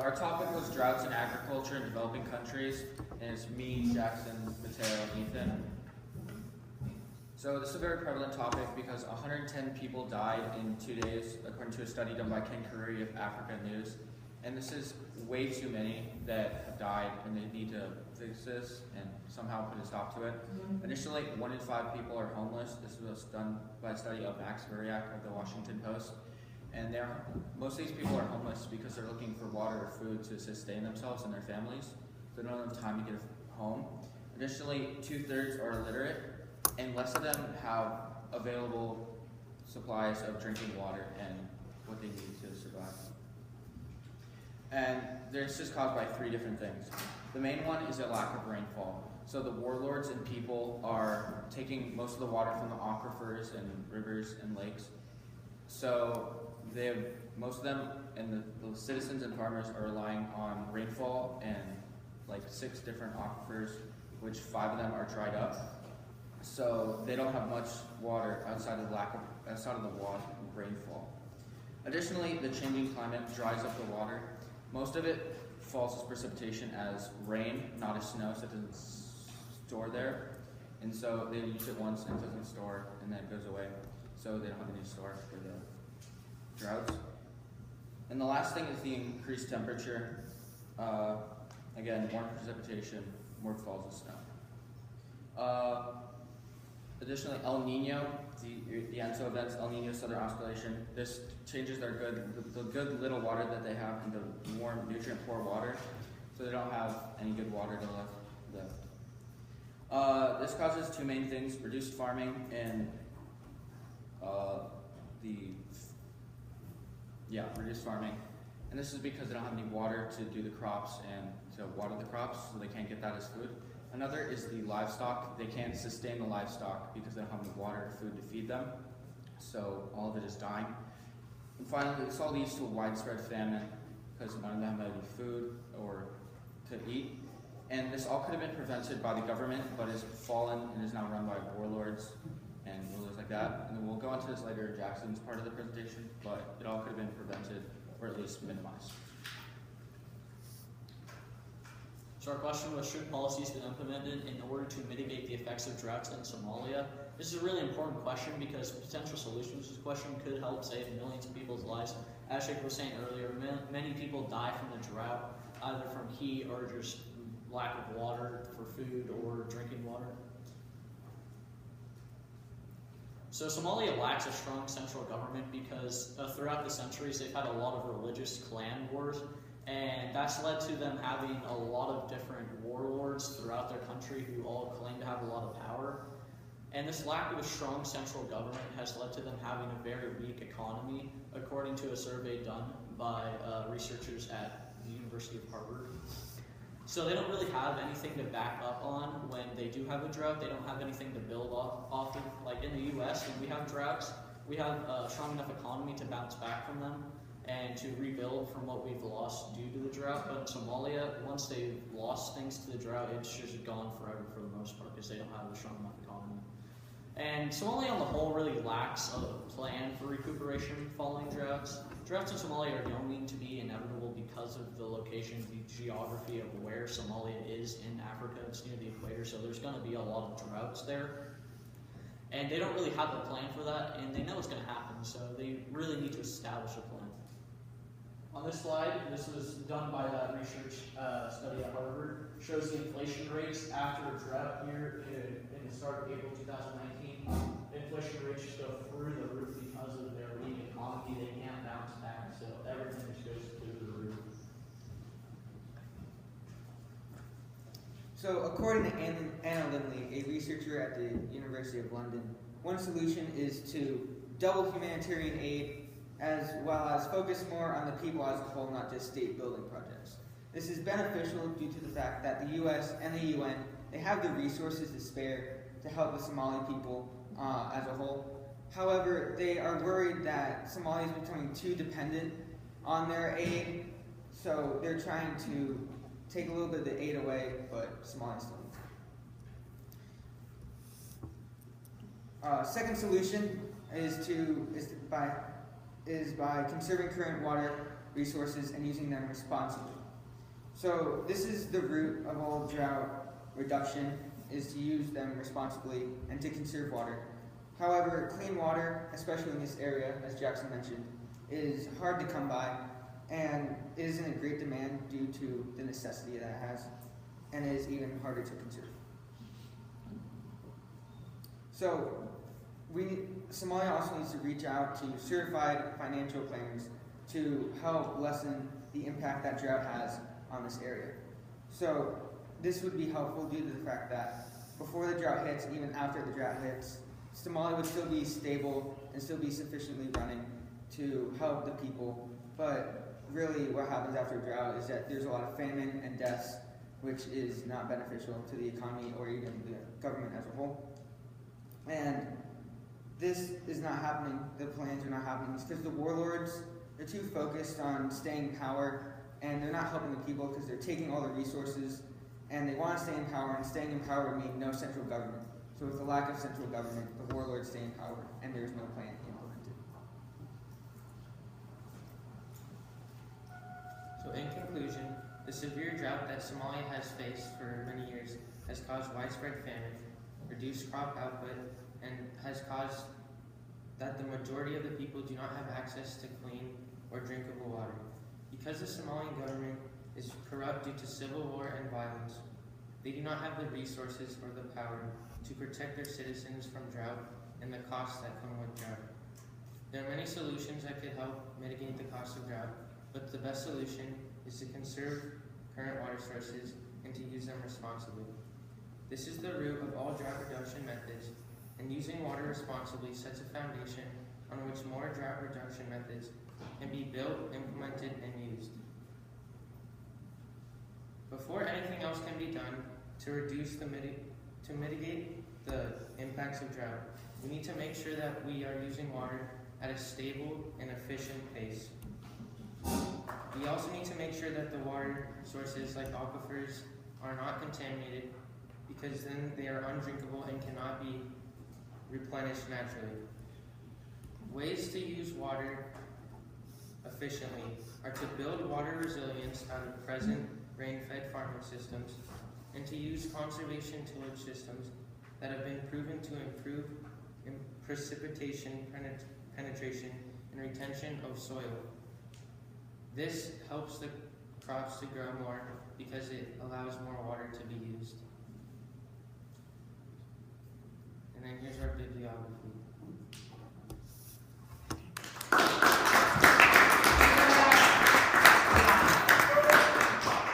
our topic was droughts in agriculture in developing countries, and it's me, Jackson, Mateo, and Ethan. So this is a very prevalent topic because 110 people died in 2 days, according to a study done by Ken Curry of Africa News. And this is way too many that have died, and they need to fix this and somehow put a stop to it. Additionally, 1 in 5 people are homeless. This was done by a study of Max Variak of the Washington Post. And most of these people are homeless because they're looking for water or food to sustain themselves and their families. They don't have time to get a home. Additionally, 2/3 are illiterate, and less of them have available supplies of drinking water and what they need to survive. And this is caused by 3 different things. The main one is a lack of rainfall. So the warlords and people are taking most of the water from the aquifers and rivers and lakes. So most of them and the citizens and farmers are relying on rainfall and like 6 different aquifers, which 5 of them are dried up. So they don't have much water outside of the water rainfall. Additionally, the changing climate dries up the water. Most of it falls as precipitation as rain, not as snow, so it doesn't store there. And so they use it once and it doesn't store, and then it goes away. So they don't have any store for the droughts. And the last thing is the increased temperature. Again, more precipitation, more falls of snow. Additionally, El Nino, the ENSO events, El Nino Southern Oscillation, this changes the good little water that they have into warm, nutrient-poor water, so they don't have any good water left. This causes 2 main things: reduced farming and reduced farming. And this is because they don't have any water to do the crops and to water the crops, so they can't get that as food. Another is the livestock. They can't sustain the livestock because they don't have any water or food to feed them. So all of it is dying. And finally, this all leads to a widespread famine because none of them have any food or to eat. And this all could have been prevented by the government, but is fallen and is now run by warlords and rulers like that. And we'll go into this later in Jackson's part of the presentation, but it all could have been prevented or at least minimized. So our question was, should policies be implemented in order to mitigate the effects of droughts in Somalia? This is a really important question because potential solutions to this question could help save millions of people's lives. As Jake was saying earlier, many people die from the drought, either from heat or just lack of water for food or drinking water. So Somalia lacks a strong central government because throughout the centuries they've had a lot of religious clan wars, and that's led to them having a lot of different warlords throughout their country who all claim to have a lot of power. And this lack of a strong central government has led to them having a very weak economy, according to a survey done by researchers at the University of Harvard. So they don't really have anything to back up on when they do have a drought. They don't have anything to build off of. Like in the US, when we have droughts, we have a strong enough economy to bounce back from them and to rebuild from what we've lost due to the drought. But in Somalia, once they've lost things to the drought, it's just gone forever for the most part because they don't have a strong enough economy. And Somalia on the whole really lacks a plan for recuperation following droughts. Droughts in Somalia are going to be inevitable because of the location, the geography of where Somalia is in Africa. It's near the equator, so there's going to be a lot of droughts there. And they don't really have a plan for that, and they know it's going to happen, so they really need to establish a plan. On this slide, this was done by that research study at Harvard, shows the inflation rates after a drought here in the start of April 2019. The inflation rates just go through the roof because of their weak economy. They can't bounce back, so everything just goes through the roof. So according to Anna Lindley, a researcher at the University of London, one solution is to double humanitarian aid as well as focus more on the people as a whole, not just state building projects. This is beneficial due to the fact that the US and the UN, they have the resources to spare to help the Somali people as a whole. However, they are worried that Somalia is becoming too dependent on their aid, so they're trying to take a little bit of the aid away, but Somalia still needs it. Second solution is by conserving current water resources and using them responsibly. So this is the root of all drought reduction, is to use them responsibly and to conserve water. However, clean water, especially in this area, as Jackson mentioned, is hard to come by, and it is in a great demand due to the necessity that it has, and it is even harder to conserve. So, Somalia also needs to reach out to certified financial planners to help lessen the impact that drought has on this area. So, this would be helpful due to the fact that before the drought hits, even after the drought hits, Somalia would still be stable and still be sufficiently running to help the people. But really what happens after a drought is that there's a lot of famine and deaths, which is not beneficial to the economy or even the government as a whole. And this is not happening, the plans are not happening, because the warlords, they're too focused on staying in power, and they're not helping the people because they're taking all the resources, and they want to stay in power, and staying in power would mean no central government. So with the lack of central government, the warlords stay in power, and there's no plan implemented. So in conclusion, the severe drought that Somalia has faced for many years has caused widespread famine, reduced crop output, and has caused that the majority of the people do not have access to clean or drinkable water. Because the Somalian government is corrupt due to civil war and violence, they do not have the resources or the power to protect their citizens from drought and the costs that come with drought. There are many solutions that could help mitigate the cost of drought, but the best solution is to conserve current water sources and to use them responsibly. This is the root of all drought reduction methods, and using water responsibly sets a foundation on which more drought reduction methods can be built, implemented, and used. Before anything else can be done to mitigate the impacts of drought, we need to make sure that we are using water at a stable and efficient pace. We also need to make sure that the water sources like aquifers are not contaminated, because then they are undrinkable and cannot be replenished naturally. Ways to use water efficiently are to build water resilience out of present rain-fed farming systems, and to use conservation tillage systems that have been proven to improve precipitation penetration and retention of soil. This helps the crops to grow more because it allows more water to be used. And then here's our bibliography.